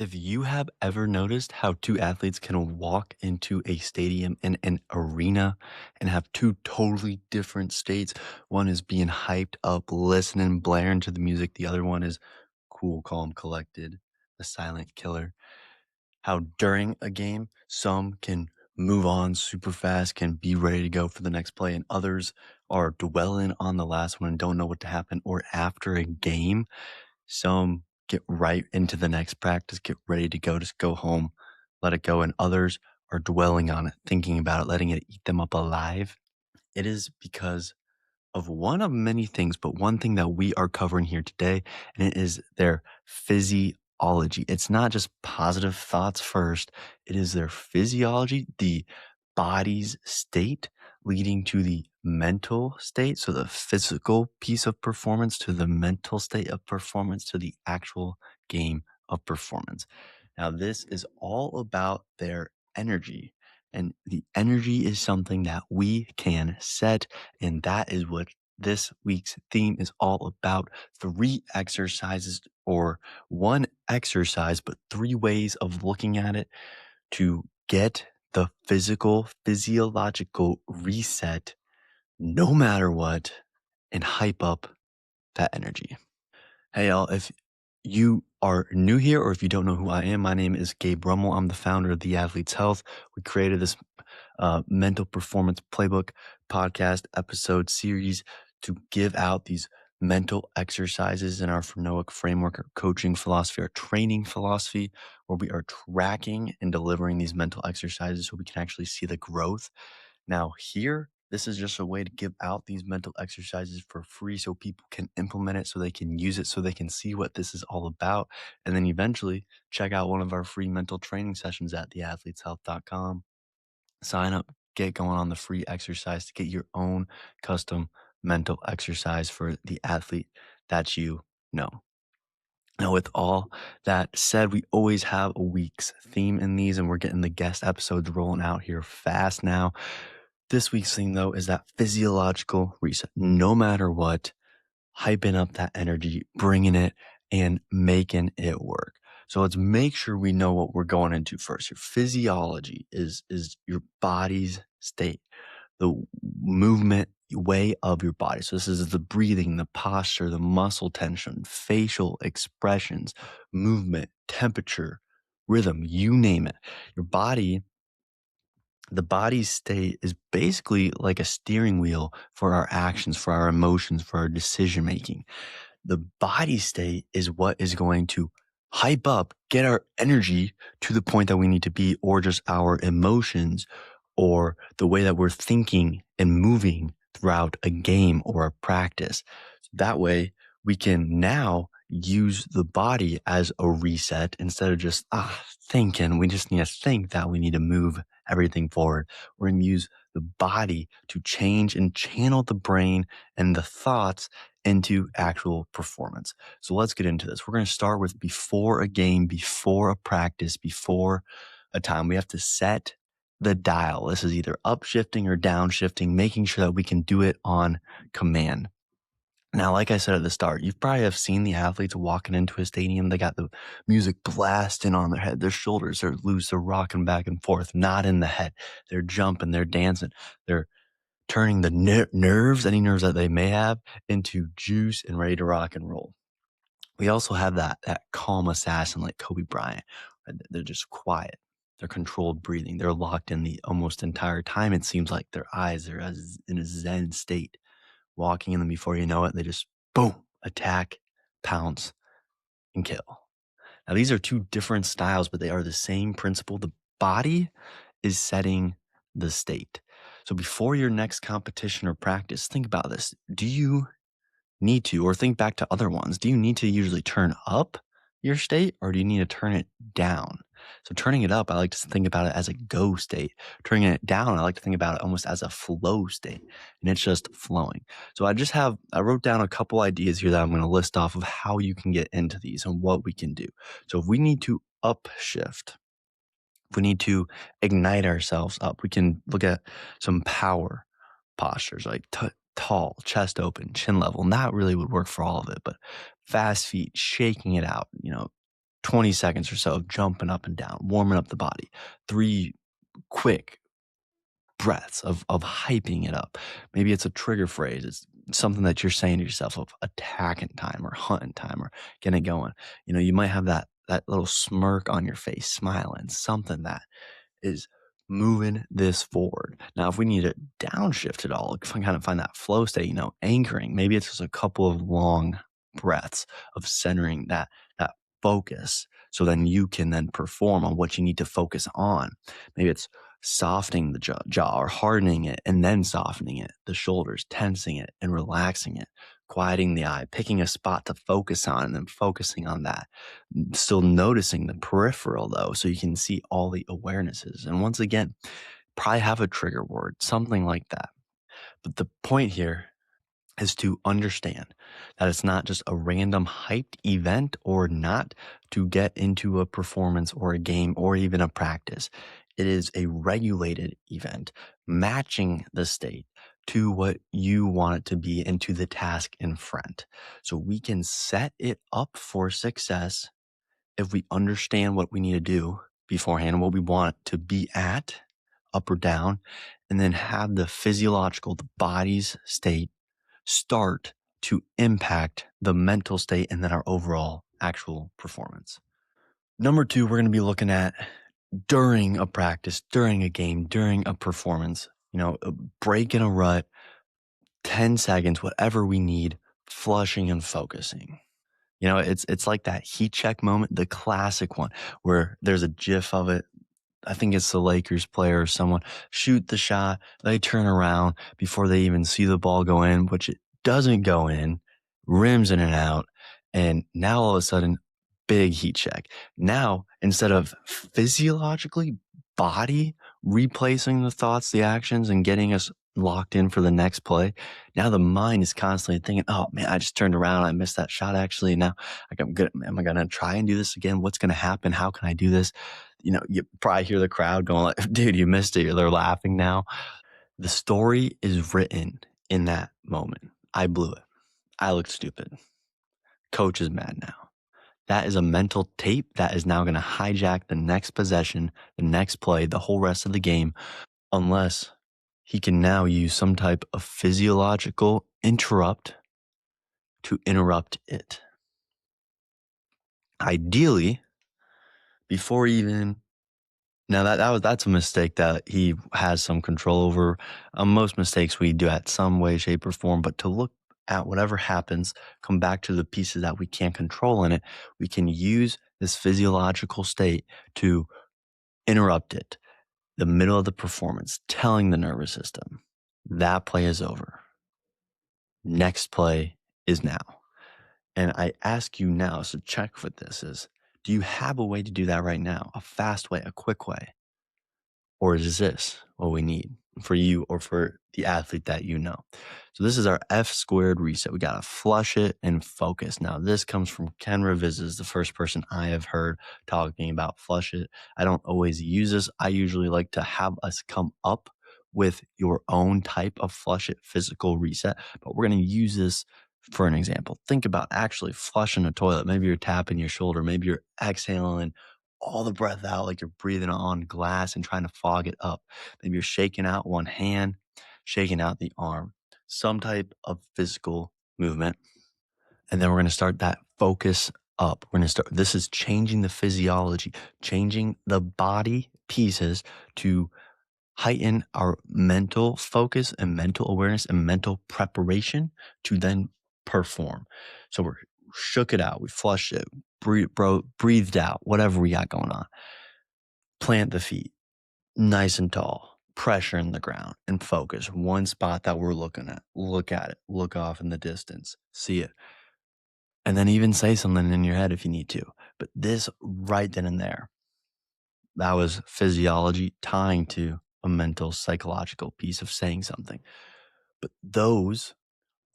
If you have ever noticed how two athletes can walk into a stadium in an arena and have two totally different states, one is being hyped up, listening, blaring to the music, the other one is cool, calm, collected, the silent killer. How during a game, some can move on super fast, can be ready to go for the next play, and others are dwelling on the last one and don't know what to happen. Or after a game, some get right into the next practice, get ready to go, just go home, let it go. And others are dwelling on it, thinking about it, letting it eat them up alive. It is because of one of many things, but one thing that we are covering here today, and it is their physiology. It's not just positive thoughts first, it is their physiology, the body's state leading to the mental state. So the physical piece of performance to the mental state of performance to the actual game of performance. Now, this is all about their energy. And the energy is something that we can set. And that is what this week's theme is all about. 3 exercises, or one exercise, but 3 ways of looking at it to get the physiological reset no matter what and hype up that energy. Hey, y'all, if you are new here or if you don't know who I am, my name is Gabe Rummel. I'm the founder of The Athlete's Health. We created this Mental Performance Playbook podcast episode series to give out these mental exercises in our Phenoic framework, our coaching philosophy, our training philosophy, where we are tracking and delivering these mental exercises so we can actually see the growth. Now, here, this is just a way to give out these mental exercises for free so people can implement it, so they can use it, so they can see what this is all about. And then eventually check out one of our free mental training sessions at theathleteshealth.com. Sign up, get going on the free exercise to get your own custom mental exercise for the athlete that you know. Now, with all that said, we always have a week's theme in these, and we're getting the guest episodes rolling out here fast now. This week's theme, though, is that physiological reset. No matter what, hyping up that energy, bringing it, and making it work. So let's make sure we know what we're going into first. Your physiology is your body's state, the movement way of your body. So this is the breathing, the posture, the muscle tension, facial expressions, movement, temperature, rhythm, you name it. Your body, the body's state is basically like a steering wheel for our actions, for our emotions, for our decision making. The body state is what is going to hype up, get our energy to the point that we need to be, or just our emotions, or the way that we're thinking and moving throughout a game or a practice. That way, we can now use the body as a reset instead of just thinking. We just need to think that we need to move everything forward. We're going to use the body to change and channel the brain and the thoughts into actual performance. So let's get into this. We're going to start with before a game, before a practice, before a time. We have to set the dial. This is either upshifting or downshifting, making sure that we can do it on command. Now, like I said at the start, you probably have seen the athletes walking into a stadium. They got the music blasting on their head. Their shoulders are loose. They're rocking back and forth, not in the head. They're jumping. They're dancing. They're turning the nerves, any nerves that they may have, into juice and ready to rock and roll. We also have that calm assassin like Kobe Bryant. They're just quiet. They're controlled breathing. They're locked in the almost entire time. It seems like their eyes are in a zen state, walking in them before you know it. They just boom, attack, pounce, and kill. Now, these are two different styles, but they are the same principle. The body is setting the state. So before your next competition or practice, think about this. Do you need to, or think back to other ones, do you need to usually turn up your state or do you need to turn it down? So turning it up, I like to think about it as a go state. Turning it down, I like to think about it almost as a flow state, and it's just flowing. So I wrote down a couple ideas here that I'm going to list off of how you can get into these and what we can do. So if we need to upshift, if we need to ignite ourselves up, we can look at some power postures like tall, chest open, chin level. And that really would work for all of it, but fast feet, shaking it out, 20 seconds or so of jumping up and down, warming up the body. 3 quick breaths of hyping it up. Maybe it's a trigger phrase. It's something that you're saying to yourself of attacking time or hunting time or getting it going. You might have that little smirk on your face, smiling, something that is moving this forward. Now, if we need to downshift it all, kind of find that flow state, anchoring, maybe it's just a couple of long breaths of centering that focus. So then you can then perform on what you need to focus on. Maybe it's softening the jaw or hardening it and then softening it, the shoulders, tensing it and relaxing it, quieting the eye, picking a spot to focus on and then focusing on that. Still noticing the peripheral though, so you can see all the awarenesses. And once again, probably have a trigger word, something like that. But the point here is to understand that it's not just a random hyped event or not to get into a performance or a game or even a practice. It is a regulated event matching the state to what you want it to be and to the task in front. So we can set it up for success if we understand what we need to do beforehand and what we want it to be at, up or down, and then have the physiological, the body's state start to impact the mental state and then our overall actual performance. Number 2, we're going to be looking at during a practice, during a game, during a performance, a break in a rut, 10 seconds, whatever we need, flushing and focusing. It's like that heat check moment, the classic one where there's a gif of it. I think it's the Lakers player or someone shoot the shot. They turn around before they even see the ball go in, which it doesn't go in, rims in and out. And now all of a sudden, big heat check. Now, instead of physiologically body replacing the thoughts, the actions, and getting us locked in for the next play, now the mind is constantly thinking, oh man, I just turned around. I missed that shot actually. Now I'm good. Am I going to try and do this again? What's going to happen? How can I do this? You probably hear the crowd going like, dude, you missed it. They're laughing now. The story is written in that moment. I blew it. I looked stupid. Coach is mad now. That is a mental tape that is now going to hijack the next possession, the next play, the whole rest of the game, unless he can now use some type of physiological interrupt to interrupt it. Ideally, before even now that's a mistake that he has some control over. Most mistakes we do at some way, shape, or form, but to look at whatever happens, come back to the pieces that we can't control in it, we can use this physiological state to interrupt it. The middle of the performance, telling the nervous system that play is over. Next play is now. And I ask you now, so check for this is, do you have a way to do that right now? A fast way, a quick way? Or is this what we need for you or for the athlete that you know? So this is our F squared reset. We got to flush it and focus. Now, this comes from Ken Revises, the first person I have heard talking about flush it. I don't always use this. I usually like to have us come up with your own type of flush it physical reset, but we're going to use this for an example. Think about actually flushing a toilet. Maybe you're tapping your shoulder. Maybe you're exhaling all the breath out like you're breathing on glass and trying to fog it up. Maybe you're shaking out one hand, shaking out the arm, some type of physical movement. And then we're going to start that focus up. We're going to start, this is changing the physiology, changing the body pieces to heighten our mental focus and mental awareness and mental preparation to then perform. So we're shook it out. We flushed it, breathed out, whatever we got going on. Plant the feet nice and tall, pressure in the ground, and focus. One spot that we're looking at. Look at it. Look off in the distance. See it. And then even say something in your head if you need to. But this right then and there, that was physiology tying to a mental psychological piece of saying something. But those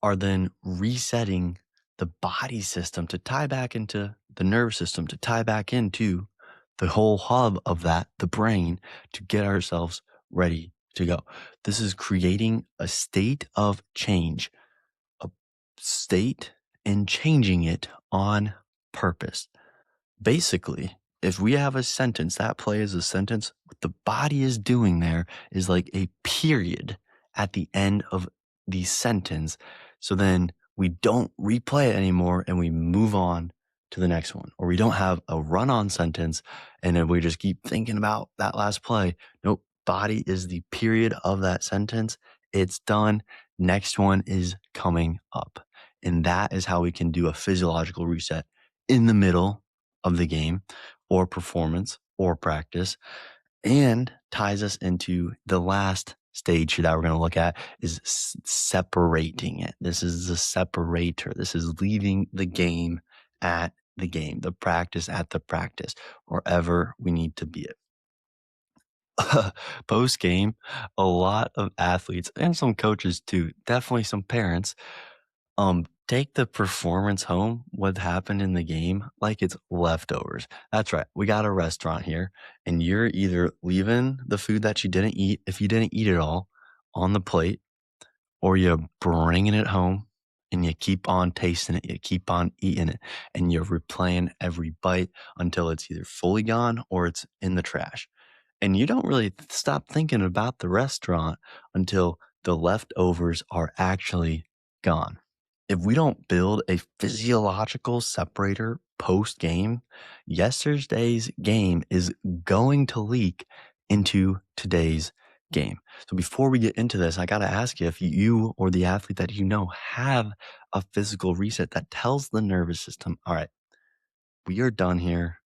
are then resetting the body system to tie back into the nervous system, to tie back into the whole hub of that, the brain, to get ourselves ready to go. This is creating a state of change, a state and changing it on purpose. Basically, if we have a sentence, that play is a sentence, what the body is doing there is like a period at the end of the sentence. So then we don't replay it anymore and we move on to the next one. Or we don't have a run on sentence and then we just keep thinking about that last play. Nope. Body is the period of that sentence. It's done. Next one is coming up. And that is how we can do a physiological reset in the middle of the game or performance or practice, and ties us into the last stage that we're going to look at is separating it. This is the separator. This is leaving the game at the game, the practice at the practice, wherever we need to be it. Post game, a lot of athletes and some coaches too, definitely some parents, take the performance home, what happened in the game, like it's leftovers. That's right. We got a restaurant here, and you're either leaving the food that you didn't eat, if you didn't eat it all, on the plate, or you're bringing it home and you keep on tasting it, you keep on eating it, and you're replaying every bite until it's either fully gone or it's in the trash. And you don't really stop thinking about the restaurant until the leftovers are actually gone. If we don't build a physiological separator post game, yesterday's game is going to leak into today's game. So before we get into this, I got to ask you if you or the athlete that you know have a physical reset that tells the nervous system, all right, we are done here.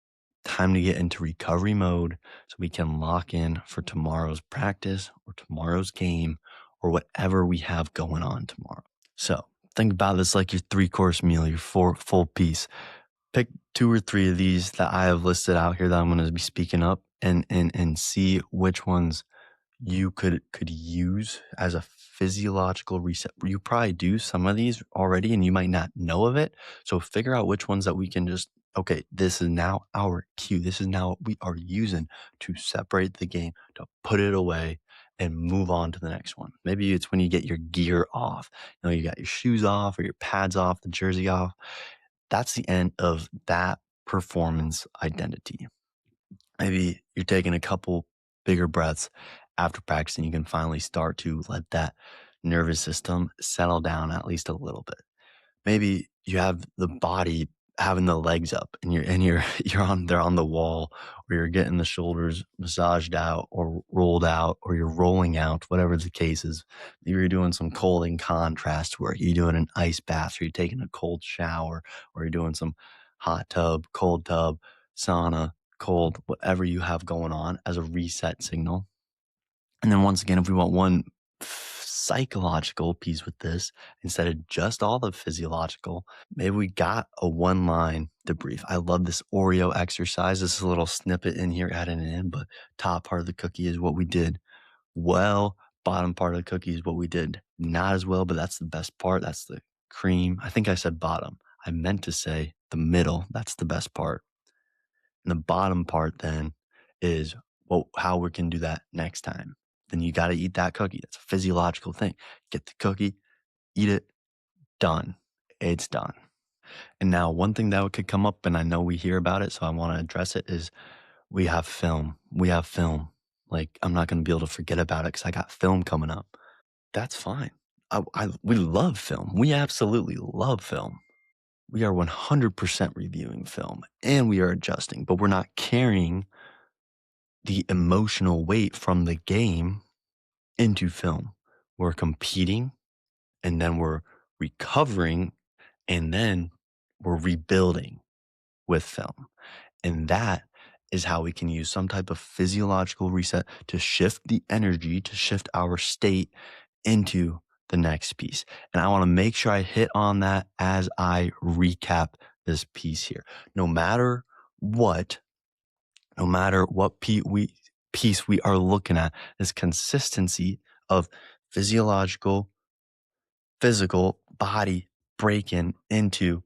Time to get into recovery mode so we can lock in for tomorrow's practice or tomorrow's game or whatever we have going on tomorrow. So think about this like your 3-course meal, your full piece. Pick 2 or 3 of these that I have listed out here that I'm going to be speaking up and see which ones you could use as a physiological reset. You probably do some of these already and you might not know of it. So figure out which ones that we can just, okay, this is now our cue. This is now what we are using to separate the game, to put it away and move on to the next one. Maybe it's when you get your gear off. You know, you got your shoes off or your pads off, the jersey off. That's the end of that performance identity. Maybe you're taking a couple bigger breaths after practicing. You can finally start to let that nervous system settle down at least a little bit. Maybe you have the body having the legs up and you're they're on the wall, or you're getting the shoulders massaged out or rolled out, or you're rolling out, whatever the case is. Maybe you're doing some cold and contrast work. You're doing an ice bath, or you're taking a cold shower, or you're doing some hot tub, cold tub, sauna, cold, whatever you have going on as a reset signal. And then once again, if we want one psychological piece with this, instead of just all the physiological, maybe we got a 1-line debrief. I love this Oreo exercise. This is a little snippet in here, adding it in, but top part of the cookie is what we did well. Bottom part of the cookie is what we did not as well, but that's the best part. That's the cream. I think I said bottom. I meant to say the middle. That's the best part. And the bottom part then is, well, how we can do that next time. Then you got to eat that cookie. That's a physiological thing. Get the cookie, eat it, done. It's done. And now one thing that could come up, and I know we hear about it, so I want to address it, is we have film. We have film. Like, I'm not going to be able to forget about it because I got film coming up. That's fine. We love film. We absolutely love film. We are 100% reviewing film and we are adjusting, but we're not carrying the emotional weight from the game into film. We're competing and then we're recovering and then we're rebuilding with film. And that is how we can use some type of physiological reset to shift the energy, to shift our state into the next piece. And I want to make sure I hit on that as I recap this piece here. No matter what piece we are looking at, this consistency of physiological, physical body breaking into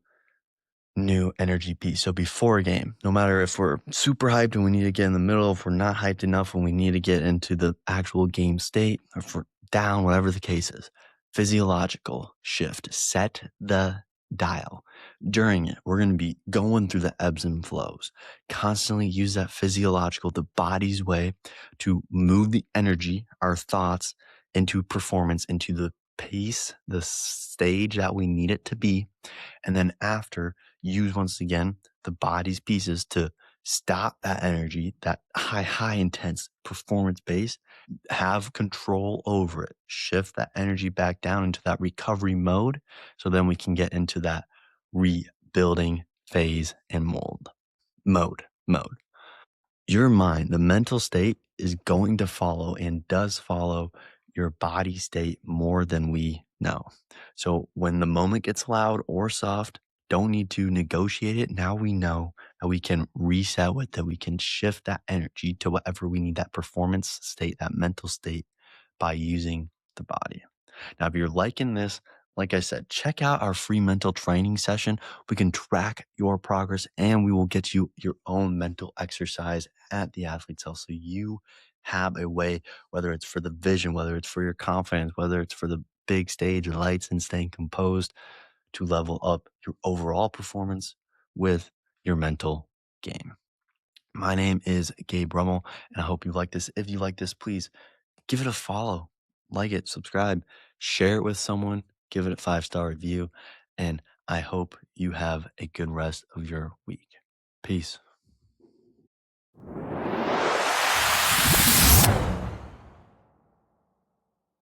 new energy piece. So before a game, no matter if we're super hyped and we need to get in the middle, if we're not hyped enough and we need to get into the actual game state, or if we're down, whatever the case is, physiological shift, set the dial. During it, we're going to be going through the ebbs and flows. Constantly use that physiological, the body's way to move the energy, our thoughts, into performance, into the pace, the stage that we need it to be. And then after, use once again the body's pieces to stop that energy, that high intense performance base, have control over it, shift that energy back down into that recovery mode. So then we can get into that rebuilding phase and mode. Your mind, the mental state is going to follow and does follow your body state more than we know. So when the moment gets loud or soft, don't need to negotiate it. Now we know that we can reset with that. We can shift that energy to whatever we need, that performance state, that mental state by using the body. Now, if you're liking this, like I said, check out our free mental training session. We can track your progress and we will get you your own mental exercise at the Athlete's Health. So you have a way, whether it's for the vision, whether it's for your confidence, whether it's for the big stage lights and staying composed, to level up your overall performance with your mental game. My name is Gabe Rummel, and I hope you like this. If you like this, please give it a follow, like it, subscribe, share it with someone, give it a 5-star review, and I hope you have a good rest of your week. Peace.